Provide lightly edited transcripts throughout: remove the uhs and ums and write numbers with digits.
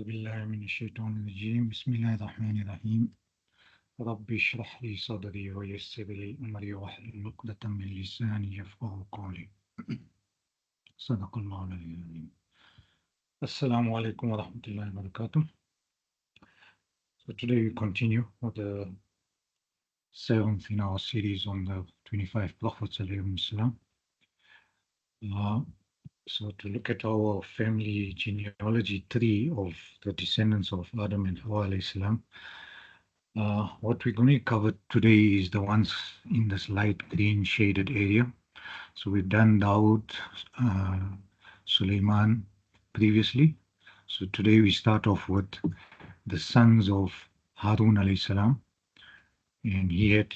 أعوذ بالله من الشيطان الرجيم بسم الله الرحمن الرحيم ربي اشرح لي صدري ويسر لي أمري واحلل عقدة من لساني يفقهوا قولي صدق الله العظيم. Assalamu alaikum wa rahmatullahi wa barakatuh. So today we continue with the seventh in our series on the 25 Prophets alayhim salam. So to look at our family genealogy tree of the descendants of Adam and Hawa alayhi salam. What we're going to cover today is the ones in this light green shaded area. So we've done Dawood, Sulaiman previously. So today we start off with the sons of Harun alayhi salam. And he had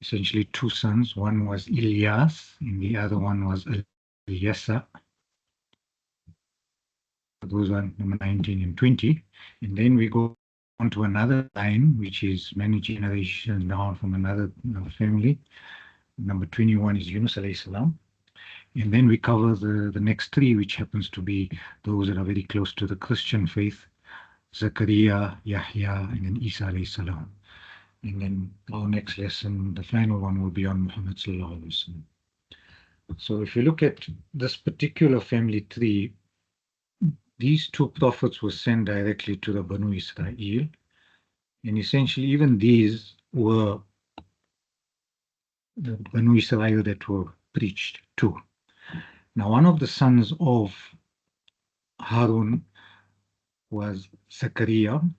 essentially two sons. One was Ilyas and the other one was Yasa. Those are number 19 and 20. And then we go on to another line, which is many generations down from another family. Number 21 is Yunus alayhi salam. And then we cover the next three, which happens to be those that are very close to the Christian faith, Zakariyyah, Yahya, and then Isa alayhi salam. And then our next lesson, the final one, will be on Muhammad sallallahu alayhi wasallam. So if you look at this particular family tree, these two prophets were sent directly to the Banu Israel. And essentially, even these were the Banu Israel that were preached to. Now, one of the sons of Harun was Zakariyyah.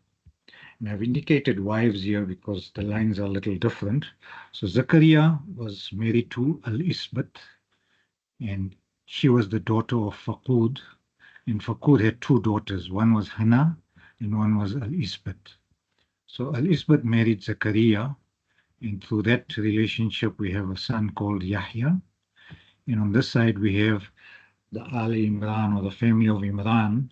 And I've indicated wives here because the lines are a little different. So Zakariyyah was married to Al-Isbat, and she was the daughter of Faqud. And Faqud had two daughters. One was Hannah and one was Al-Isbat. So Al-Isbat married Zakariyyah, and through that relationship we have a son called Yahya. And on this side we have the Ali Imran, or the family of Imran.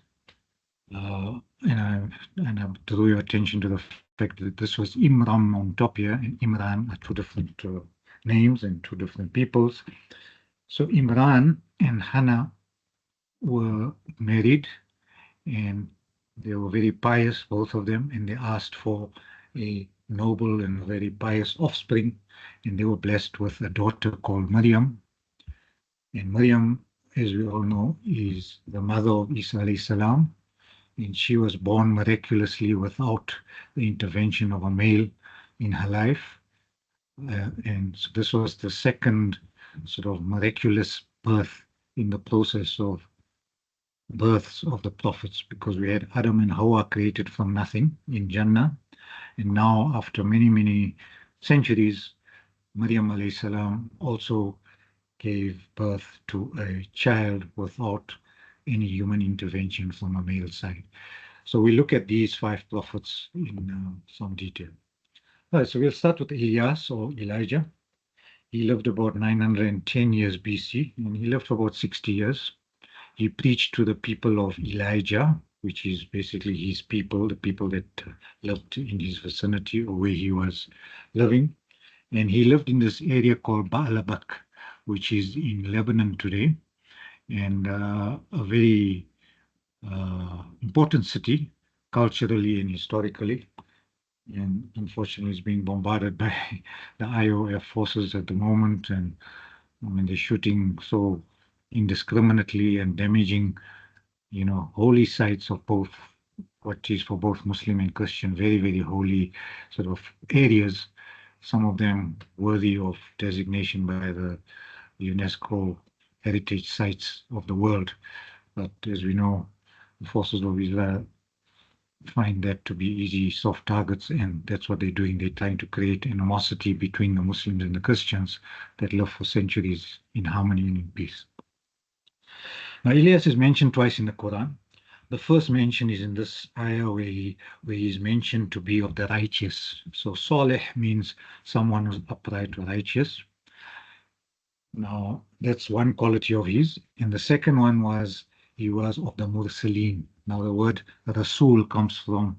And I drew your attention to the fact that this was Imran on top here, and Imran are two different names and two different peoples. So Imran and Hannah were married, and they were very pious, both of them, and they asked for a noble and very pious offspring, and they were blessed with a daughter called Maryam. And Maryam, as we all know, is the mother of Isa alayhi salam, and she was born miraculously without the intervention of a male in her life. And so this was the second sort of miraculous birth in the process of births of the prophets, because we had Adam and Hawa created from nothing in Jannah, and now after many centuries, Maryam alayhi salam also gave birth to a child without any human intervention from a male side. So we look at these five prophets in some detail. All right, so we'll start with Ilyas, or Elijah. He lived about 910 years BC, and he lived for about 60 years. He preached to the people of Elijah, which is basically his people, the people that lived in his vicinity or where he was living. And he lived in this area called Ba'alabak, which is in Lebanon today, and a very important city culturally and historically. And unfortunately, it's being bombarded by the IOF forces at the moment, and I mean, they're shooting so indiscriminately and damaging, holy sites of both, what is for both Muslim and Christian, very holy sort of areas, some of them worthy of designation by the UNESCO heritage sites of the world. But as we know, the forces of Israel find that to be easy, soft targets, and that's what they're doing. They're trying to create animosity between the Muslims and the Christians that lived for centuries in harmony and in peace. Now, Ilyas is mentioned twice in the Quran. The first mention is in this ayah where he is mentioned to be of the righteous. So Salih means someone who's upright or righteous. Now, that's one quality of his. And the second one was he was of the Mursaleen. Now, the word Rasul comes from,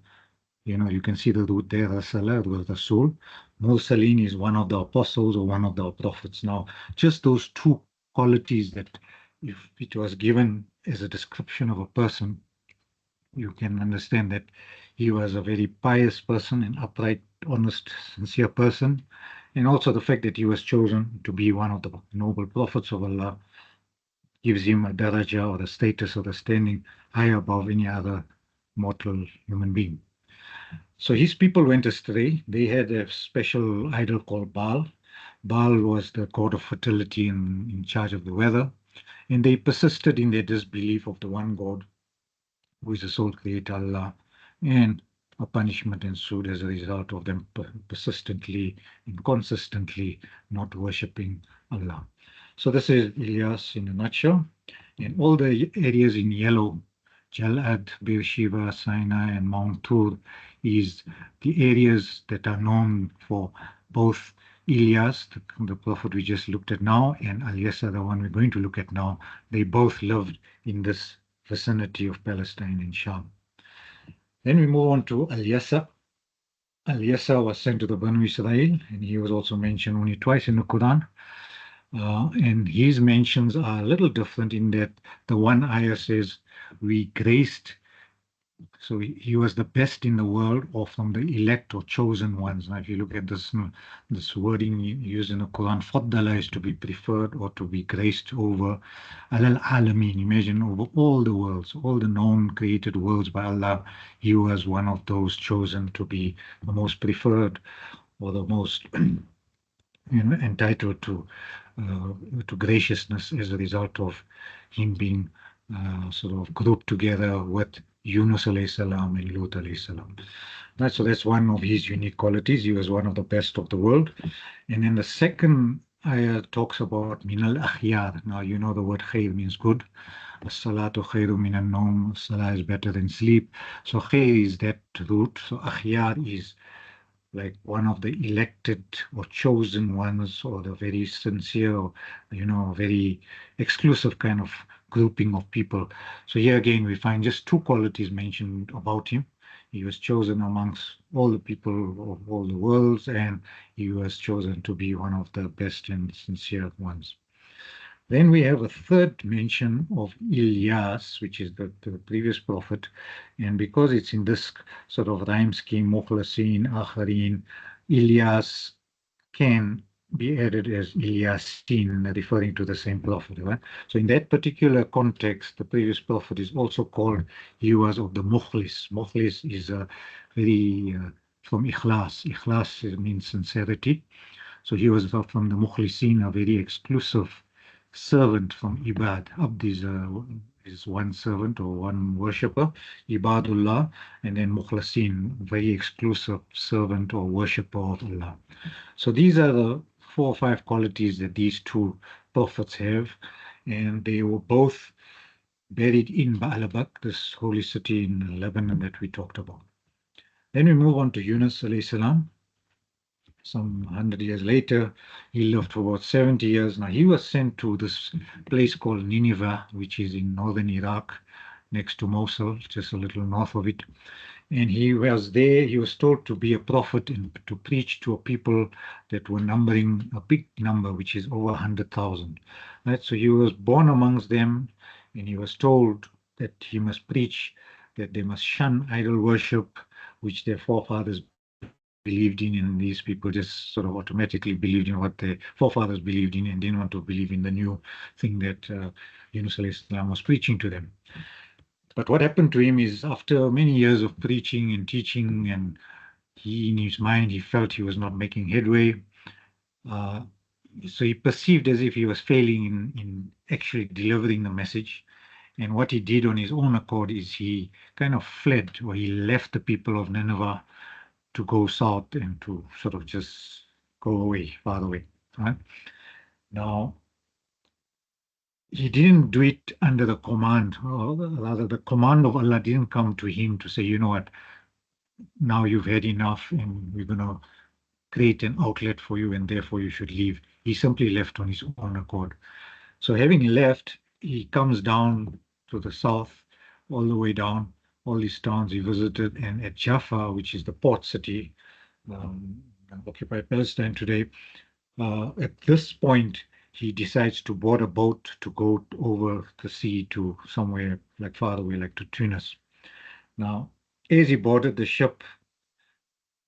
you can see the root there, Rasala, the word Rasul. Mursaleen is one of the apostles or one of the prophets. Now, just those two qualities that if it was given as a description of a person, you can understand that he was a very pious person, an upright, honest, sincere person. And also the fact that he was chosen to be one of the noble prophets of Allah gives him a daraja or a status or a standing high above any other mortal human being. So his people went astray. They had a special idol called Baal. Baal was the god of fertility in charge of the weather. And they persisted in their disbelief of the one God who is the sole creator, Allah. And a punishment ensued as a result of them persistently and consistently not worshipping Allah. So this is Ilyas in a nutshell. And all the areas in yellow, Jalad, Beersheba, Sinai, and Mount Tur, is the areas that are known for both Ilyas, the prophet we just looked at now, and Yasa, the one we're going to look at now. They both lived in this vicinity of Palestine and Sham. Then we move on to Yasa. Yasa was sent to the Banu Israel, and he was also mentioned only twice in the Quran. And his mentions are a little different in that the one ayah says, we graced, so he was the best in the world or from the elect or chosen ones. Now, if you look at this wording used in the Quran, faddala is to be preferred or to be graced over alal alameen. Imagine over all the worlds, all the known created worlds by Allah, he was one of those chosen to be the most preferred or the most entitled to graciousness as a result of him being sort of grouped together with Yunus alayhi salam and Lut alayhi salam. Right, so that's one of his unique qualities. He was one of the best of the world. And then the second ayah talks about minal akhyar. Now you know the word khair means good. As-salatu khairu minan nawm. Salah is better than sleep. So khair is that root. So akhyar is like one of the elected or chosen ones or the very sincere, very exclusive kind of grouping of people. So here again, we find just two qualities mentioned about him. He was chosen amongst all the people of all the worlds, and he was chosen to be one of the best and sincere ones. Then we have a third mention of Ilyas, which is the previous prophet. And because it's in this sort of rhyme scheme, Mukhlasin, Akharin, Ilyas can be added as Ilyasin, referring to the same prophet. Right? So in that particular context, the previous prophet is also called, he was of the Mukhlis. Mukhlis is a very, from Ikhlas. Ikhlas means sincerity. So he was from the Mukhlisin, a very exclusive servant from Ibad. Abd is one servant or one worshipper, Ibadullah, and then Mukhlasin, very exclusive servant or worshipper of Allah. So these are the 4 or 5 qualities that these two prophets have, and they were both buried in Baalabak, this holy city in Lebanon that we talked about. Then we move on to Yunus alayhi salam. Some 100 years later, he lived for about 70 years. Now, he was sent to this place called Nineveh, which is in northern Iraq, next to Mosul, just a little north of it. And he was there, he was told to be a prophet and to preach to a people that were numbering a big number, which is over 100,000. Right? So he was born amongst them, and he was told that he must preach that they must shun idol worship, which their forefathers believed in, and these people just sort of automatically believed in what their forefathers believed in and didn't want to believe in the new thing that Yunus alayhi salam was preaching to them. But what happened to him is after many years of preaching and teaching, and he, in his mind, he felt he was not making headway. Uh, so he perceived as if he was failing in actually delivering the message. And what he did on his own accord is he kind of fled, or he left the people of Nineveh to go south and to sort of just go away, far away. Right? Now, he didn't do it under the command, or rather, the command of Allah didn't come to him to say, you know what, now you've had enough and we're going to create an outlet for you and therefore you should leave. He simply left on his own accord. So having left, he comes down to the south, all the way down, all these towns he visited, and at Jaffa, which is the port city, occupied Palestine today, at this point, he decides to board a boat to go over the sea to somewhere like far away, like to Tunis. Now, as he boarded the ship,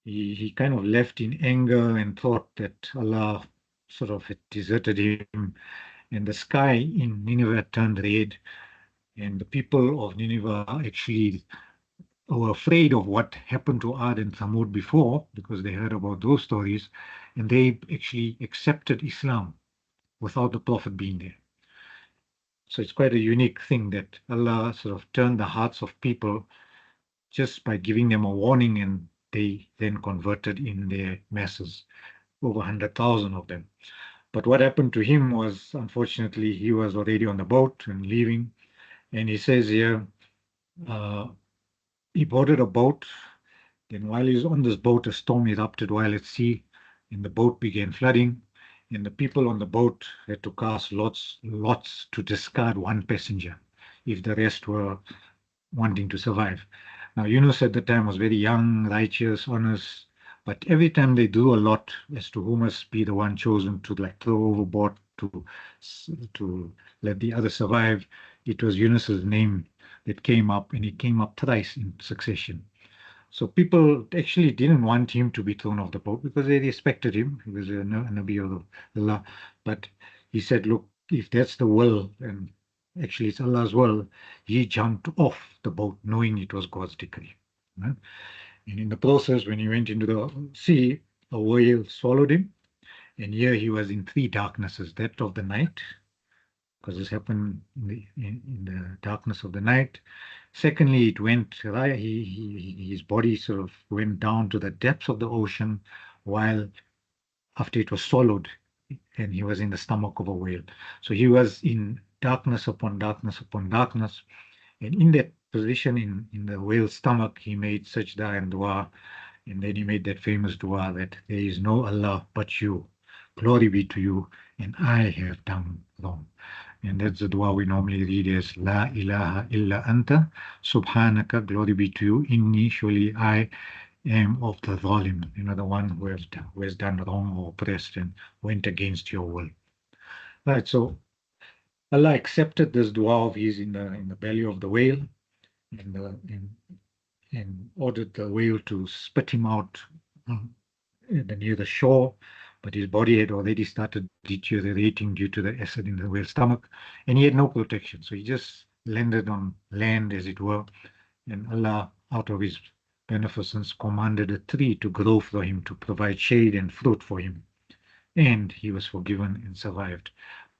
he kind of left in anger and thought that Allah sort of had deserted him, and the sky in Nineveh turned red, and the people of Nineveh actually were afraid of what happened to Ad and Thamud before because they heard about those stories, and they actually accepted Islam without the Prophet being there. So it's quite a unique thing that Allah sort of turned the hearts of people just by giving them a warning, and they then converted in their masses, over 100,000 of them. But what happened to him was, unfortunately, he was already on the boat and leaving. And he says here, uh, he boarded a boat. Then, while he was on this boat, a storm erupted while at sea, and the boat began flooding. And the people on the boat had to cast lots to discard one passenger if the rest were wanting to survive. Now, Yunus at the time was very young, righteous, honest, but every time they do a lot as to who must be the one chosen to like throw overboard to let the other survive, it was Yunus's name that came up, and it came up thrice in succession. So people actually didn't want him to be thrown off the boat because they respected him. He was a Nabi of Allah. But he said, look, if that's the will, and actually it's Allah's will, he jumped off the boat knowing it was God's decree. Right? And in the process, when he went into the sea, a whale swallowed him. And here he was in three darknesses, that of the night, because this happened in the darkness of the night. Secondly, it went right. His body sort of went down to the depths of the ocean, while after it was swallowed, and he was in the stomach of a whale. So he was in darkness upon darkness upon darkness, and in that position in the whale's stomach, he made sajda and dua, and then he made that famous dua that there is no Allah but you. Glory be to you, and I have done wrong. And that's the dua we normally read as La ilaha illa anta, subhanaka, glory be to you, inni, surely I am of the zalim, the one who has done wrong or oppressed and went against your will. Right, so Allah accepted this dua of his in the belly of the whale, and, and ordered the whale to spit him out near the shore, but his body had already started deteriorating due to the acid in the whale's stomach, and he had no protection. So he just landed on land, as it were, and Allah, out of his beneficence, commanded a tree to grow for him to provide shade and fruit for him. And he was forgiven and survived.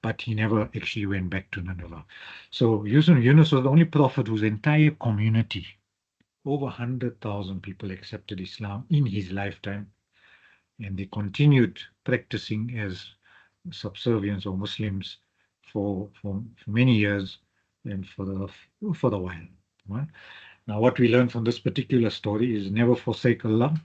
But he never actually went back to Nineveh. So Yunus was the only prophet whose entire community, over 100,000 people, accepted Islam in his lifetime, and they continued practicing as subservients or Muslims for many years and for a while. Right? Now, what we learn from this particular story is never forsake Allah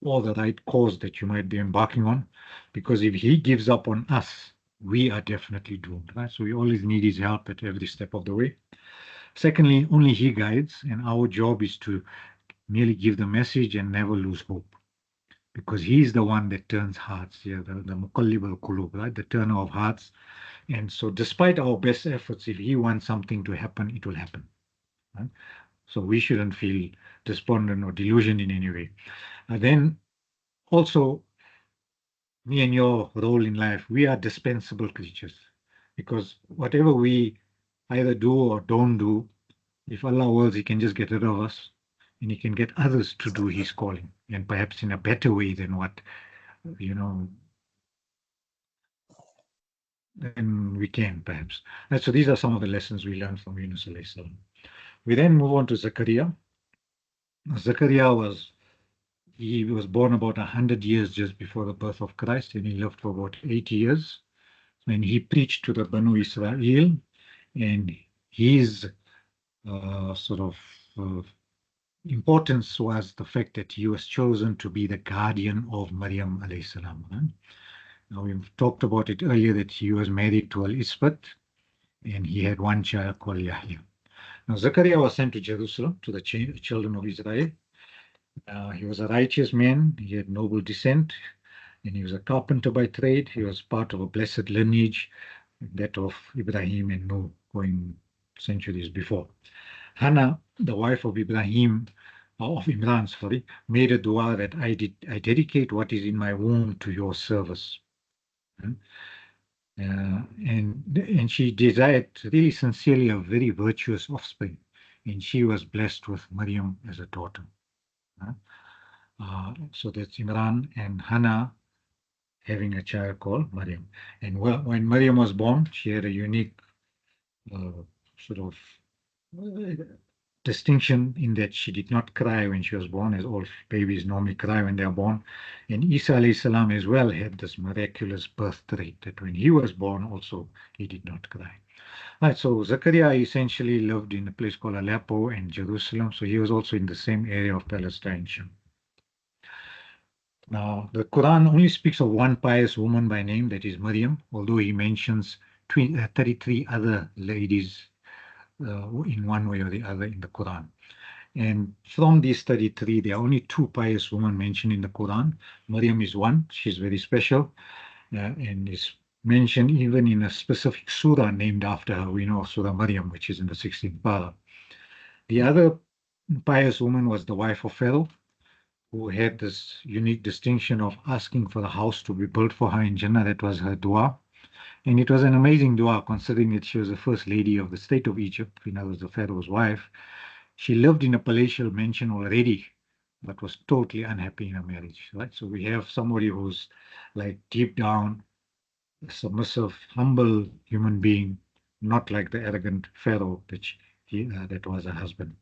or the right cause that you might be embarking on, because if He gives up on us, we are definitely doomed. Right? So we always need His help at every step of the way. Secondly, only He guides, and our job is to merely give the message and never lose hope, because He's the one that turns hearts. Yeah, the muqallib al-qulub, right? The turner of hearts. And so, despite our best efforts, if He wants something to happen, it will happen. Right? So we shouldn't feel despondent or delusioned in any way. Then also, me and your role in life, we are dispensable creatures, because whatever we either do or don't do, if Allah wills, He can just get rid of us, and He can get others to do His calling, and perhaps in a better way than what, you know, than we can, perhaps. And so these are some of the lessons we learned from Yunus alayhi salam. We then move on to Zakariyyah. Zakariyyah he was born about 100 years just before the birth of Christ, and he lived for about 80 years. And he preached to the Banu Israel, and his sort of importance was the fact that he was chosen to be the guardian of Maryam alayhi salam. Right? Now, we've talked about it earlier that he was married to Al-Isbat, and he had one child called Yahya. Now, Zakariyyah was sent to Jerusalem to the children of Israel. He was a righteous man, he had noble descent, and he was a carpenter by trade. He was part of a blessed lineage, that of Ibrahim and Noah, going centuries before. Hannah the wife of Ibrahim, of Imran, sorry, made a dua that I dedicate what is in my womb to your service. Hmm? And she desired really sincerely a very virtuous offspring, and she was blessed with Maryam as a daughter. Uh, so that's Imran and Hannah having a child called Maryam. And when Maryam was born, she had a unique uh, sort of uh, distinction in that she did not cry when she was born, as all babies normally cry when they are born. And Isa alayhi salam as well had this miraculous birth rate that when he was born also he did not cry. Right, so Zakariyyah essentially lived in a place called Aleppo and Jerusalem, so he was also in the same area of Palestine. Now, the Quran only speaks of one pious woman by name, that is Maryam, although he mentions 33 other ladies in one way or the other in the Quran. And from these 33, there are only two pious women mentioned in the Quran. Maryam is one, she's very special, and is mentioned even in a specific surah named after her. We know Surah Maryam, which is in the 16th parah. The other pious woman was the wife of Pharaoh, who had this unique distinction of asking for a house to be built for her in Jannah. That was her dua. And it was an amazing dua, considering that she was the first lady of the state of Egypt, in other words, the Pharaoh's wife. She lived in a palatial mansion already, but was totally unhappy in her marriage, right? So we have somebody who's like deep down a submissive, humble human being, not like the arrogant Pharaoh that was her husband.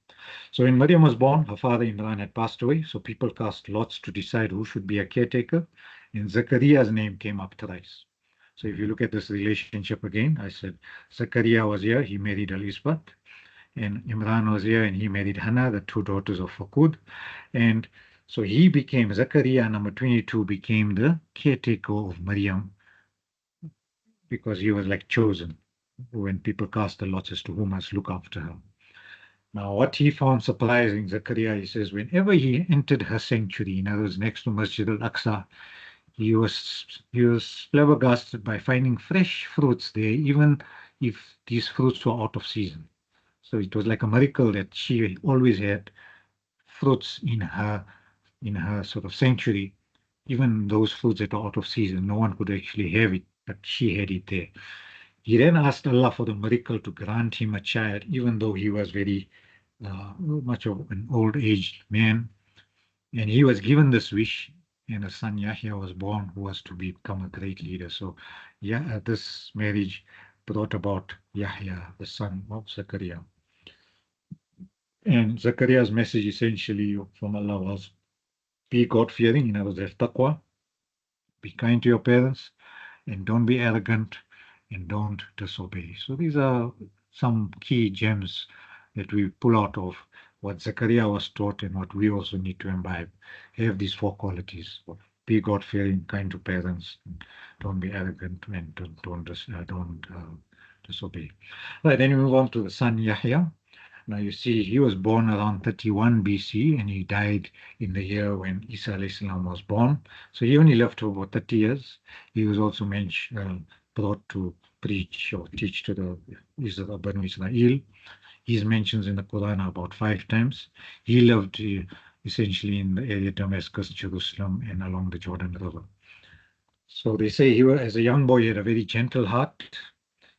So when Maryam was born, her father Imran had passed away, so people cast lots to decide who should be a caretaker, and Zakariyyah's name came up thrice. So if you look at this relationship again, I said Zakariyyah was here, he married Elizabeth, and Imran was here and he married Hannah, the two daughters of Fakud. And so he became, Zakariyyah number 22 became the caretaker of Maryam because he was like chosen when people cast the lots as to who must look after her. Now, what he found surprising, Zakariyyah, he says, whenever he entered her sanctuary, in other words, next to Masjid al-Aqsa, he was flabbergasted by finding fresh fruits there, even if these fruits were out of season. So it was like a miracle that she always had fruits in her sort of sanctuary, even those fruits that are out of season. No one could actually have it, but she had it there. He then asked Allah for the miracle to grant him a child, even though he was very much of an old aged man. And he was given this wish, and a son Yahya was born, who was to become a great leader. So, yeah, this marriage brought about Yahya, the son of Zakariyyah. And Zakariya's message essentially from Allah was be God fearing, in other words, have taqwa, be kind to your parents, and don't be arrogant, and don't disobey. So these are some key gems that we pull out of what Zakariyyah was taught and what we also need to imbibe. Have these four qualities: be God fearing, kind to parents, don't be arrogant, and don't disobey. Right, then we move on to the son Yahya. Now you see, he was born around 31 BC and he died in the year when Isa alayhi salam was born. So he only lived for about 30 years. He was also brought to preach or teach to the Banu Israel. His mentions in the Quran are about 5 times. He lived essentially in the area Damascus, Jerusalem, and along the Jordan River. So they say as a young boy, he had a very gentle heart.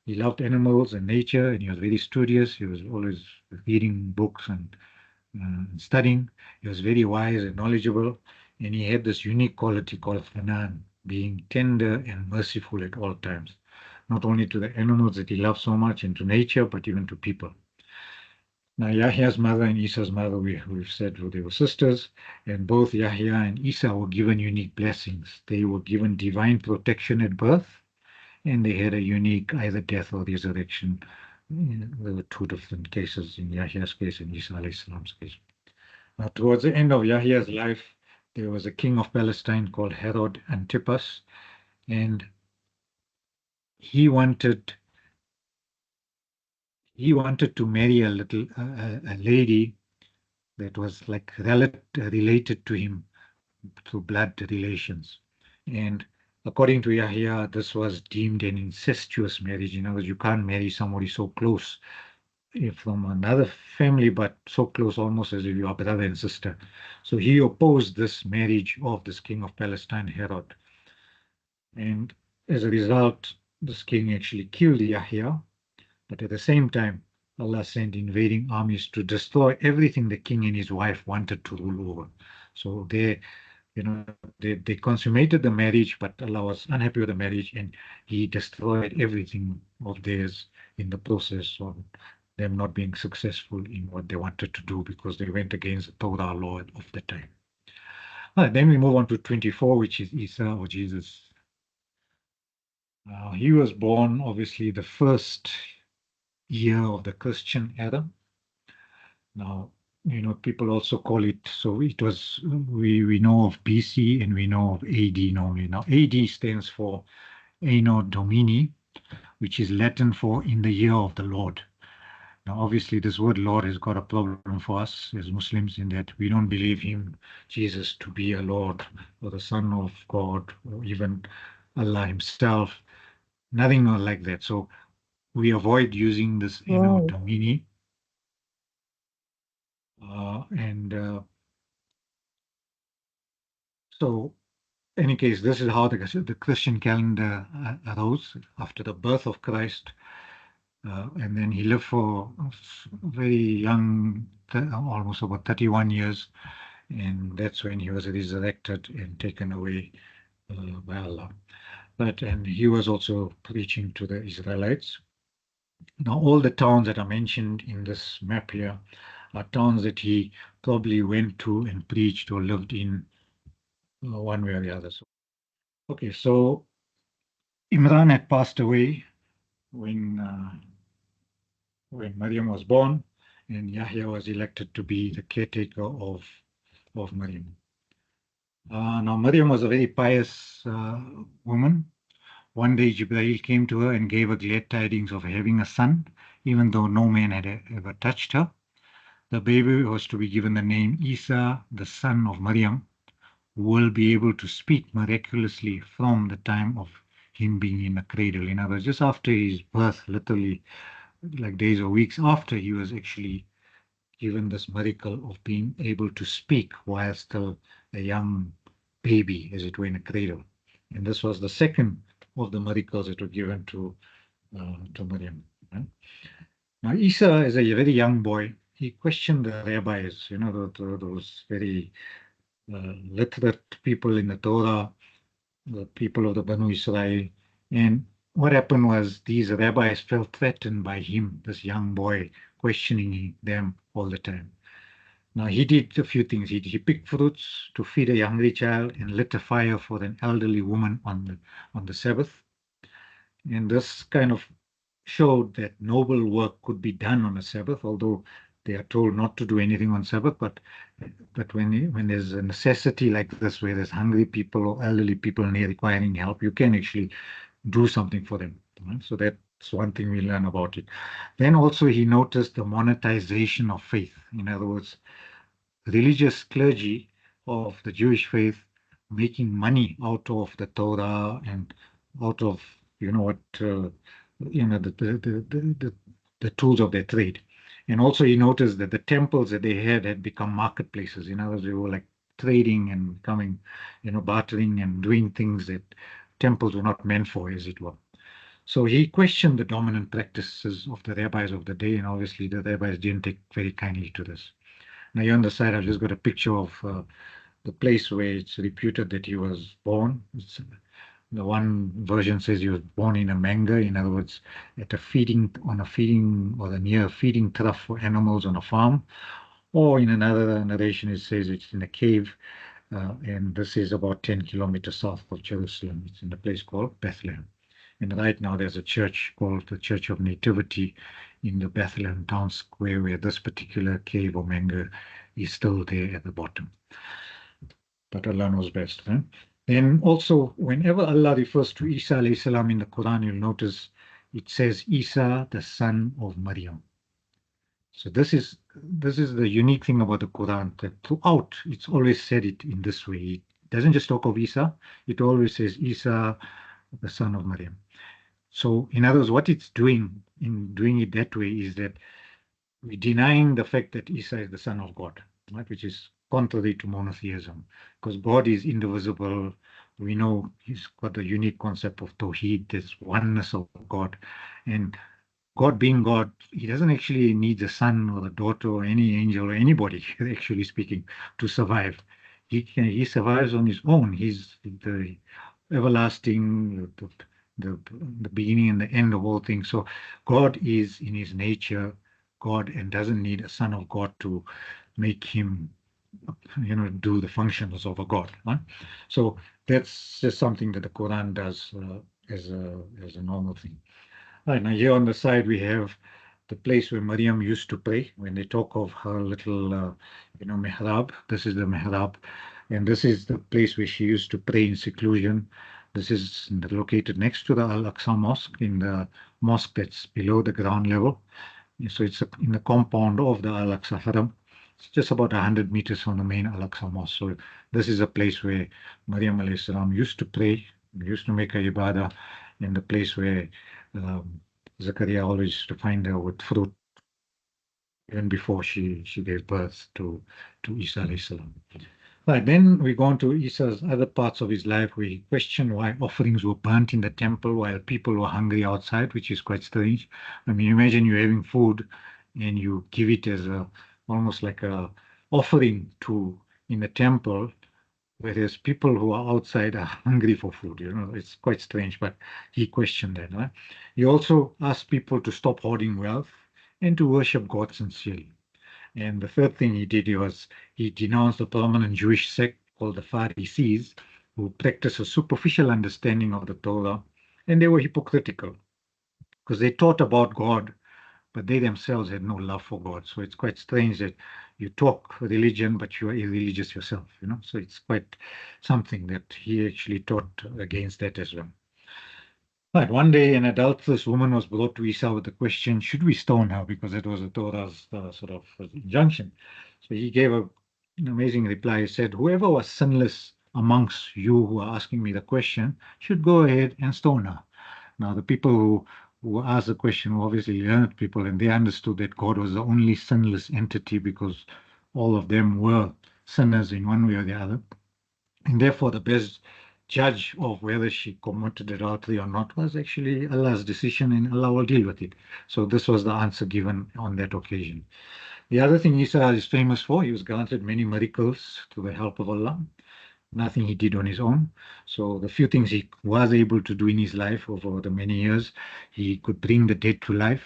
He loved animals and nature, and he was very studious. He was always reading books and studying. He was very wise and knowledgeable, and he had this unique quality called Hanan, being tender and merciful at all times, not only to the animals that he loved so much and to nature, but even to people. Now, Yahya's mother and Isa's mother, we've said they were sisters, and both Yahya and Isa were given unique blessings. They were given divine protection at birth, and they had a unique either death or resurrection. There were two different cases in Yahya's case and Isa alayhi salam's case. Now, towards the end of Yahya's life, there was a king of Palestine called Herod Antipas, and he wanted he wanted to marry a lady that was like related to him through blood relations. And according to Yahya, this was deemed an incestuous marriage. In other words, you can't marry somebody so close from another family, but so close almost as if you are brother and sister. So he opposed this marriage of this king of Palestine, Herod. And as a result, this king actually killed Yahya, but at the same time, Allah sent invading armies to destroy everything the king and his wife wanted to rule over. So they consummated the marriage, but Allah was unhappy with the marriage and he destroyed everything of theirs in the process of them not being successful in what they wanted to do because they went against the Torah law of the time. All right, then we move on to 24, which is Isa or Jesus. He was born, obviously, the first year of the Christian era. Now, people also call it, so it was, we know of BC and we know of AD normally. Now, AD stands for Anno Domini, which is Latin for in the year of the Lord. Now, obviously, this word Lord has got a problem for us as Muslims in that we don't believe him, Jesus, to be a Lord or the Son of God or even Allah himself. Nothing like that. So we avoid using this Anno Wow. Domini. And so, in any case, this is how the Christian calendar arose after the birth of Christ. And then he lived for very young, almost about 31 years. And that's when he was resurrected and taken away by Allah. And he was also preaching to the Israelites. Now, all the towns that are mentioned in this map here are towns that he probably went to and preached or lived in one way or the other. Okay, so Imran had passed away when Maryam was born, and Yahya was elected to be the caretaker of Maryam. Now, Maryam was a very pious woman. One day, Jibreel came to her and gave her glad tidings of having a son, even though no man had ever touched her. The baby was to be given the name Isa, the son of Maryam, who will be able to speak miraculously from the time of him being in a cradle. In other words, just after his birth, literally like days or weeks after, he was actually given this miracle of being able to speak while still a young baby, as it were, in a cradle. And this was the second of the miracles that were given to Maryam. Right? Now, Isa, as a very young boy, he questioned the rabbis, those very literate people in the Torah, the people of the Banu Israel. And what happened was these rabbis felt threatened by him, this young boy, questioning them all the time. Now, he did a few things. He picked fruits to feed a hungry child and lit a fire for an elderly woman on the Sabbath. And this kind of showed that noble work could be done on a Sabbath, although they are told not to do anything on Sabbath. But when there's a necessity like this, where there's hungry people or elderly people near requiring help, you can actually do something for them. Right? So that's one thing we learn about it. Then also he noticed the monetization of faith. In other words, religious clergy of the Jewish faith making money out of the Torah and out of what the tools of their trade. And also he noticed that the temples that they had become marketplaces. In other words, they were like trading and coming, bartering and doing things that temples were not meant for, as it were. So he questioned the dominant practices of the rabbis of the day, and obviously the rabbis didn't take very kindly to this. Now, here on the side, I've just got a picture of the place where it's reputed that he was born. The one version says he was born in a manga, in other words, at a feeding or a near feeding trough for animals on a farm. Or in another narration, it says it's in a cave, and this is about 10 kilometers south of Jerusalem. It's in a place called Bethlehem. And right now, there's a church called the Church of Nativity in the Bethlehem town square, where this particular cave or manga is still there at the bottom. But Allah knows best. Right? Then also, whenever Allah refers to Isa alayhi salam in the Quran, you'll notice it says Isa, the son of Maryam. So this is the unique thing about the Quran, that throughout it's always said it in this way. It doesn't just talk of Isa, it always says Isa, the son of Maryam. So in other words, what it's doing in doing it that way is that we're denying the fact that Isa is the Son of God, right? Which is contrary to monotheism, because God is indivisible. We know He's got the unique concept of Tawheed, this oneness of God, and God being God, He doesn't actually need a son or a daughter or any angel or anybody, actually speaking, to survive. He survives on his own. He's the everlasting, the beginning and the end of all things. So God is in His nature God and doesn't need a son of God to make him, do the functions of a God. Right? So that's just something that the Quran does as a normal thing. Right, now here on the side we have the place where Maryam used to pray. When they talk of her little, mihrab, this is the mihrab, and this is the place where she used to pray in seclusion. This is located next to the Al-Aqsa Mosque, in the mosque that's below the ground level. So it's in the compound of the Al-Aqsa Haram. It's just about 100 meters from the main Al-Aqsa Mosque. So this is a place where Maryam alayhi salam used to pray, used to make her ibadah, and the place where um, Zakariyyah always used to find her with fruit even before she gave birth to Isa alayhi salam. Right, then we go on to Isa's other parts of his life where he questioned why offerings were burnt in the temple while people were hungry outside, which is quite strange. I mean, imagine you're having food and you give it as almost like a offering to in the temple, whereas people who are outside are hungry for food. It's quite strange, but he questioned that. Right? He also asked people to stop hoarding wealth and to worship God sincerely. And the third thing he did was he denounced a prominent Jewish sect called the Pharisees, who practiced a superficial understanding of the Torah, and they were hypocritical because they taught about God, but they themselves had no love for God. So it's quite strange that you talk religion, but you are irreligious yourself. So it's quite something that he actually taught against that as well. Right. One day, an adulterous woman was brought to Esau with the question, should we stone her? Because it was a Torah's sort of injunction. So he gave an amazing reply. He said, whoever was sinless amongst you who are asking me the question should go ahead and stone her. Now, the people who asked the question were obviously learned people, and they understood that God was the only sinless entity because all of them were sinners in one way or the other. And therefore, the best judge of whether she committed adultery or not was actually Allah's decision, and Allah will deal with it. So this was the answer given on that occasion. The other thing Isa is famous for, he was granted many miracles through the help of Allah. Nothing he did on his own. So the few things he was able to do in his life over the many years, he could bring the dead to life.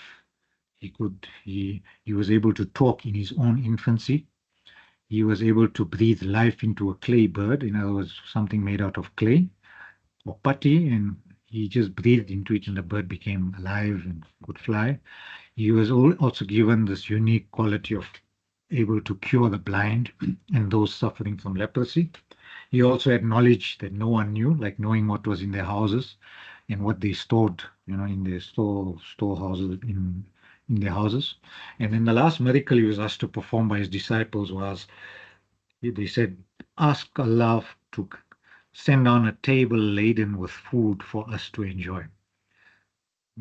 He was able to talk in his own infancy. He was able to breathe life into a clay bird, in other words, something made out of clay or putty, and he just breathed into it and the bird became alive and could fly. He was also given this unique quality of able to cure the blind and those suffering from leprosy. He also had knowledge that no one knew, like knowing what was in their houses and what they stored, in their storehouses in their houses. And then the last miracle he was asked to perform by his disciples was, they said, ask Allah to send on a table laden with food for us to enjoy.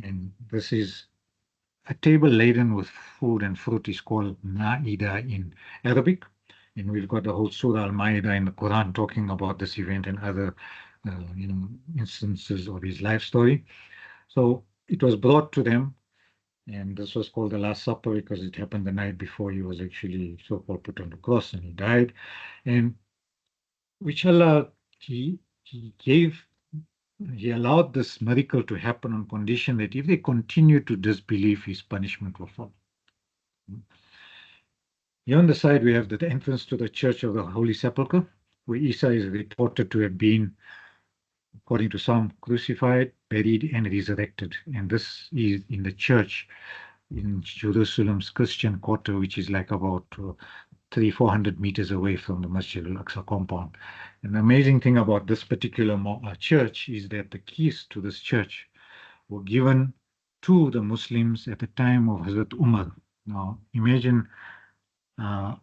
And this is a table laden with food and fruit is called Ma'idah in Arabic. And we've got the whole Surah Al-Ma'idah in the Quran talking about this event and other, instances of his life story. So it was brought to them, and this was called the Last Supper because it happened the night before he was actually so-called put on the cross and he died. And which Allah, he gave, he allowed this miracle to happen on condition that if they continue to disbelieve, his punishment will fall. Here on the side, we have the entrance to the Church of the Holy Sepulchre, where Isa is reported to have been, according to some, crucified, buried, and resurrected. And this is in the church in Jerusalem's Christian quarter, which is like about 400 meters away from the Masjid al-Aqsa compound. And the amazing thing about this particular church is that the keys to this church were given to the Muslims at the time of Hazrat Umar. Now, imagine uh,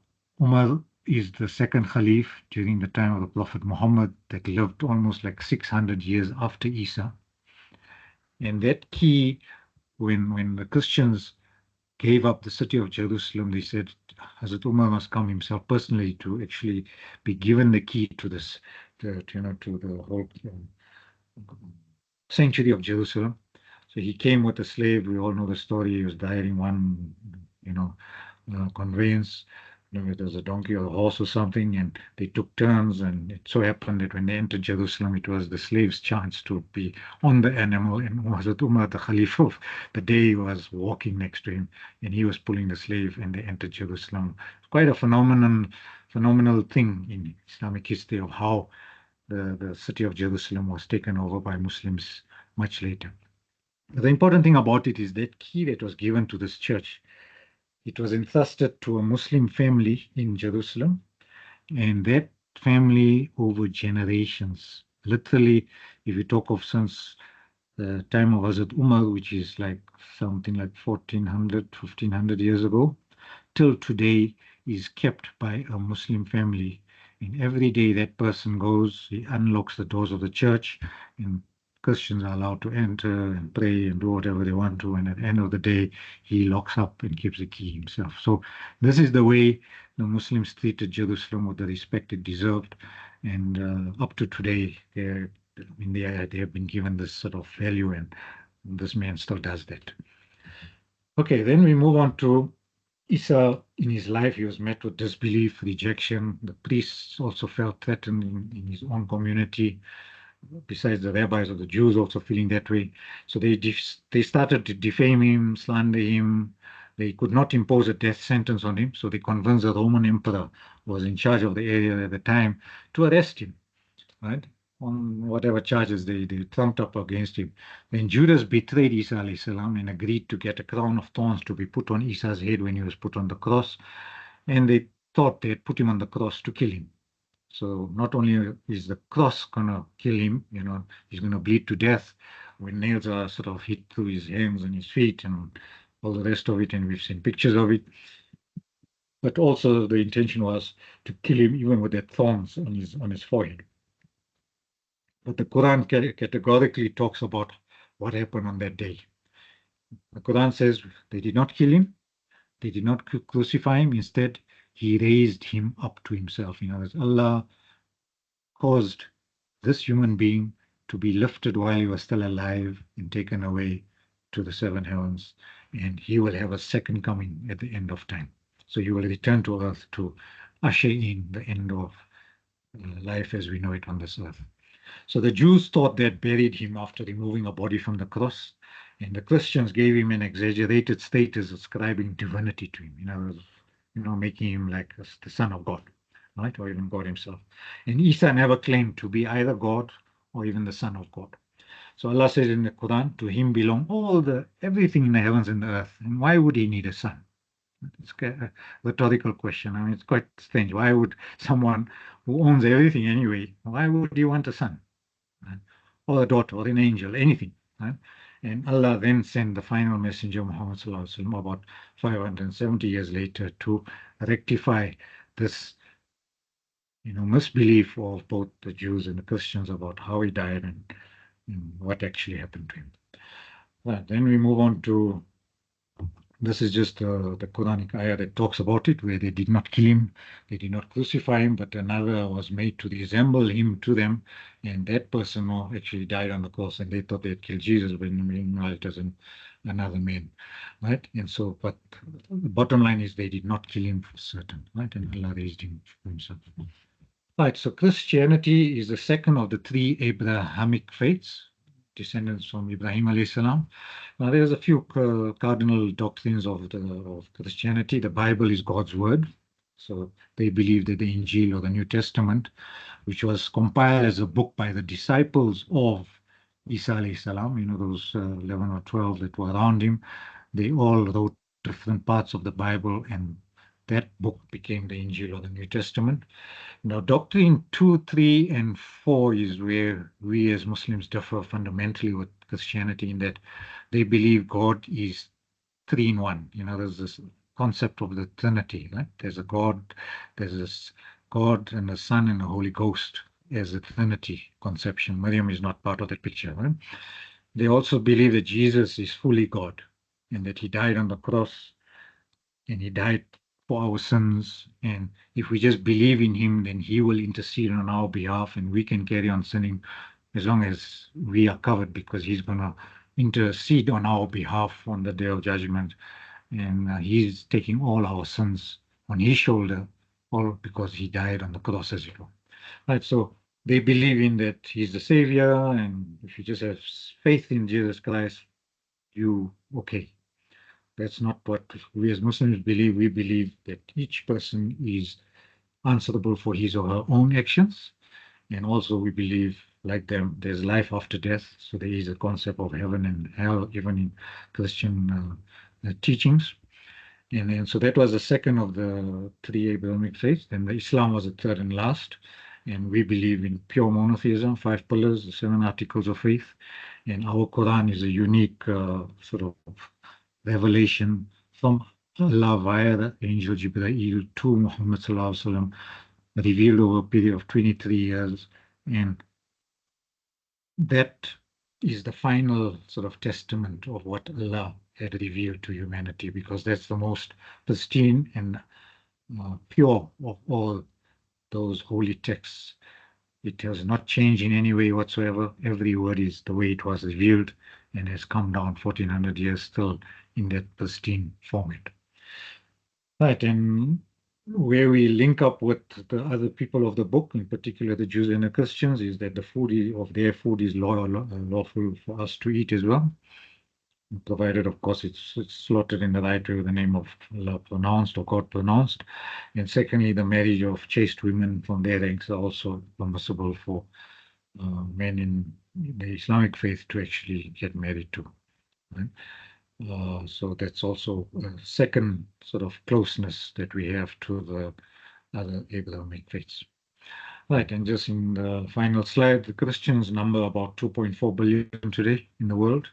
Umar is the second Khalif during the time of the Prophet Muhammad that lived almost like 600 years after Isa. And that key, when the Christians gave up the city of Jerusalem. They said Hazrat Umar must come himself personally to actually be given the key to this, to the whole sanctuary of Jerusalem. So he came with a slave. We all know the story. He was driving one, conveyance. It was a donkey or a horse or something, and they took turns. And it so happened that when they entered Jerusalem, it was the slave's chance to be on the animal. And Hazrat Umar, the Caliph of the day, was walking next to him, and he was pulling the slave, and they entered Jerusalem. It's quite a phenomenal thing in Islamic history of how the city of Jerusalem was taken over by Muslims much later. The important thing about it is that key that was given to this church, it was entrusted to a Muslim family in Jerusalem, and that family over generations, literally, if you talk of since the time of Hazrat Umar, which is like something like 1400, 1500 years ago, till today is kept by a Muslim family. And every day that person goes, he unlocks the doors of the church, and Christians are allowed to enter and pray and do whatever they want to. And at the end of the day, he locks up and keeps the key himself. So this is the way the Muslims treated Jerusalem with the respect it deserved. And up to today, they have been given this sort of value, and this man still does that. Okay, then we move on to Isa. In his life, he was met with disbelief, rejection. The priests also felt threatened in his own community, besides the rabbis or the Jews also feeling that way. So they started to defame him, slander him. They could not impose a death sentence on him, so they convinced the Roman emperor, who was in charge of the area at the time, to arrest him, right? On whatever charges they trumped up against him. When Judas betrayed Isa alayhi salam and agreed to get a crown of thorns to be put on Isa's head when he was put on the cross, and they thought they had put him on the cross to kill him. So not only is the cross gonna kill him, he's gonna bleed to death when nails are sort of hit through his hands and his feet and all the rest of it, and we've seen pictures of it. But also the intention was to kill him even with the thorns on his forehead. But the Quran categorically talks about what happened on that day. The Quran says they did not kill him, they did not crucify him. Instead, he raised him up to himself. Allah caused this human being to be lifted while he was still alive and taken away to the seven heavens, and he will have a second coming at the end of time. So he will return to earth to usher in the end of life as we know it on this earth. So the Jews thought they had buried him after removing a body from the cross, and the Christians gave him an exaggerated status, ascribing divinity to him, making him like the Son of God, right, or even God himself. And Isa never claimed to be either God or even the Son of God. So Allah says in the Quran, to him belong everything in the heavens and the earth. And why would he need a son? It's a rhetorical question. I mean, it's quite strange. Why would someone who owns everything anyway, why would he want a son? Right? Or a daughter, or an angel, anything. Right? And Allah then sent the final messenger, Muhammad Sallallahu Alaihi Wasallam, about 570 years later to rectify this misbelief of both the Jews and the Christians about how he died and what actually happened to him. Right, then we move on to, this is just the Quranic ayah that talks about it, where they did not kill him, they did not crucify him, but another was made to resemble him to them, and that person actually died on the cross, and they thought they had killed Jesus, but meanwhile it was another man, right? And so, but the bottom line is they did not kill him for certain, right? And Allah raised him for himself. Right, so Christianity is the second of the three Abrahamic faiths, descendants from Ibrahim alayhi salam. Now, there's a few cardinal doctrines of Christianity. The Bible is God's word. So they believe that the Injil or the New Testament, which was compiled as a book by the disciples of Isa alayhi salam, those 11 or 12 that were around him, they all wrote different parts of the Bible, and that book became the Injil or the New Testament. Now, doctrine 2, 3, and 4 is where we as Muslims differ fundamentally with Christianity, in that they believe God is three in one. There's this concept of the Trinity, right? There's a God, there's this God and the Son and the Holy Ghost as a Trinity conception. Maryam is not part of that picture, right? They also believe that Jesus is fully God and that he died on the cross and he died for our sins. And if we just believe in him, then he will intercede on our behalf, and we can carry on sinning as long as we are covered, because he's going to intercede on our behalf on the day of judgment. And he's taking all our sins on his shoulder, all because he died on the cross as well. Right, so they believe in that he's the savior, and if you just have faith in Jesus Christ, you okay. That's not what we as Muslims believe. We believe that each person is answerable for his or her own actions. And also we believe, like them, there's life after death. So there is a concept of heaven and hell, even in Christian teachings. And then, so that was the second of the three Abrahamic faiths. Then the Islam was the third and last. And we believe in pure monotheism, 5 pillars, the 7 articles of faith. And our Quran is a unique sort of revelation from Allah via the angel Jibreel to Muhammad Sallallahu Alaihi Wasallam, revealed over a period of 23 years. And that is the final sort of testament of what Allah had revealed to humanity, because that's the most pristine and pure of all those holy texts. It has not changed in any way whatsoever. Every word is the way it was revealed and has come down 1400 years still in that pristine format. Right, and where we link up with the other people of the book, in particular the Jews and the Christians, is that the food of their food is lawful for us to eat as well, provided, of course, it's slaughtered in the right way with the name of Allah pronounced or God pronounced. And secondly, the marriage of chaste women from their ranks are also permissible for men in the Islamic faith to actually get married to. Right? So that's also a second sort of closeness that we have to the other Abrahamic faiths. Right, and just in the final slide, the Christians number about 2.4 billion today in the world,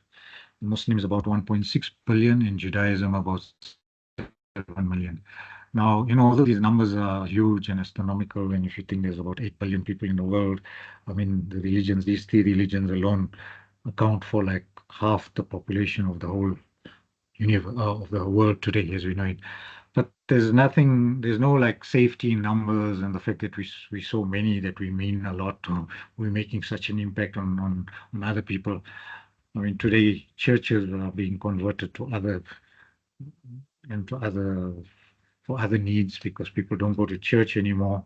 Muslims about 1.6 billion, and Judaism about 7 million. Now, although these numbers are huge and astronomical, and if you think there's about 8 billion people in the world, I mean, the religions, these 3 religions alone account for like half the population of the whole universe, of the world today as we know it. But there's no like safety in numbers, and the fact that we so many that we mean a lot to, we're making such an impact on other people. I mean, today churches are being converted to other for other needs because people don't go to church anymore.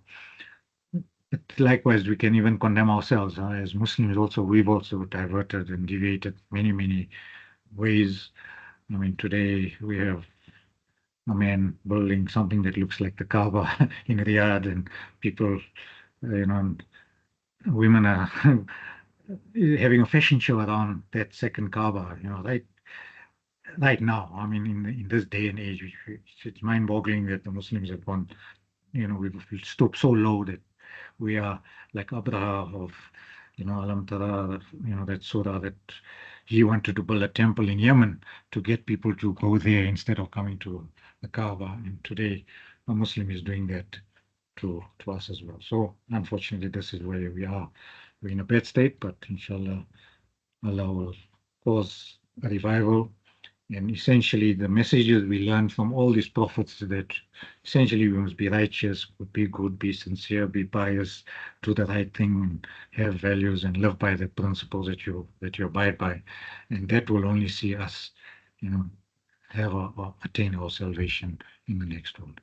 But likewise, we can even condemn ourselves as Muslims. Also, we've also diverted and deviated many ways. I mean, today we have a man building something that looks like the Kaaba in Riyadh, and people, women are having a fashion show around that second Kaaba, right now. I mean, in this day and age, it's mind-boggling that the Muslims have gone, we've stooped so low that we are like Abraha of, Alam Tara, that surah that he wanted to build a temple in Yemen to get people to go there instead of coming to the Kaaba. And today, a Muslim is doing that to us as well. So unfortunately, this is where we are. We're in a bad state, but inshallah, Allah will cause a revival. And essentially, the messages we learn from all these prophets that essentially we must be righteous, be good, be sincere, be pious, do the right thing, have values, and live by the principles that you abide by, and that will only see us, have or attain our salvation in the next world.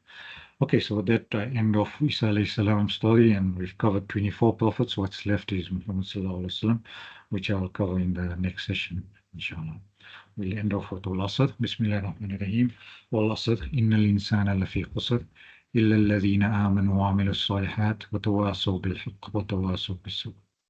Okay, so that end of Isa alayhi salam's story, and we've covered 24 prophets. What's left is Muhammad sallallahu alaihi wasallam, which I'll cover in the next session, inshallah. We'll end off with Al-Asr. Bismillah ar-Rahman ar-Rahim. Wal-Asr, innal insana lafi khusr, illa alladhina amanu wa amilu s-salihat, wa tawasaw bil-haqq wa tawasaw bis-sabr.